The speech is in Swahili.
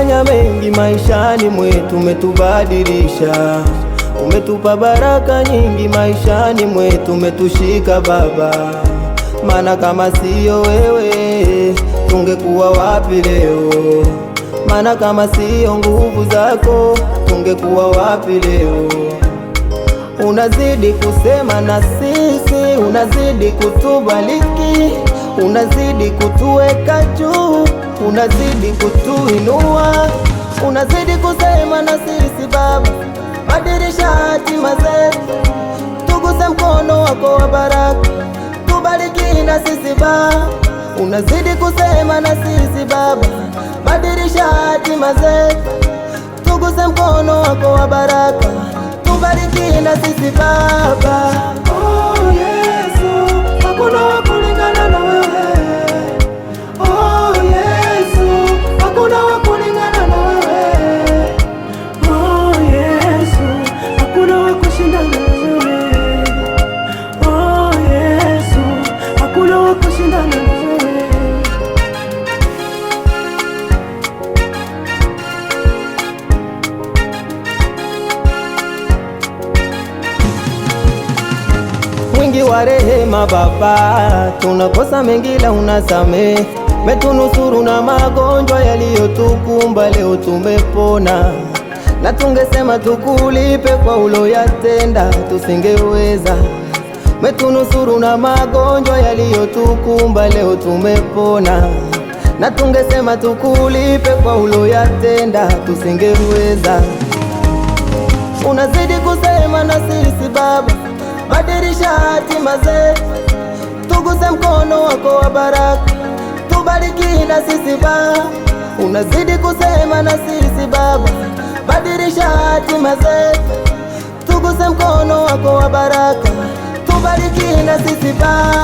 umefanya mengi maishani mwetu, umetubadilisha, umetupa baraka nyingi maishani mwetu, umetushika Baba. Maana kama siyo wewe tungekuwa wapi leo? Maana kama siyo nguvu zako tungekuwa wapi leo? Unazidi kusema na sisi, unazidi kutubariki, unazidi kutuweka juu, unazidi kutuinua, unazidi kusema na sisi Baba. Badilisha hatima zetu, tuguse mkono wako wa baraka, tubariki na sisi Baba. Unazidi kusema na sisi Baba. Badilisha hatima zetu, tuguse mkono wako wa baraka, tubariki na sisi Baba. Oh Yesu, hakuna wa kulingana na wewe. Oh Yesu, hakuna wa kulingana na wewe. Oh Yesu, hakuna wa kushindana na wewe. Oh Yesu, hakuna wa kushindana na wewe. Mwingi wa rehema Baba, tunakosa mengi la unasamehe, metunusuru na magonjwa yaliyotukumba, leo tumepona. Na tungesema tukulipe kwa uloyatenda, tusingeweza. Metunusuru na magonjwa yaliyotukumba, leo tumepona. Na tungesema tukulipe kwa uloyatenda, tusingeweza. Unazidi kusema na sisi Baba. Badilisha hatima zetu, tuguse mkono wako wa baraka, tubariki na sisi Baba. Unazidi kusema na sisi Baba. Badilisha hatima zetu, tuguse mkono wako wa baraka, tubariki na sisi Baba.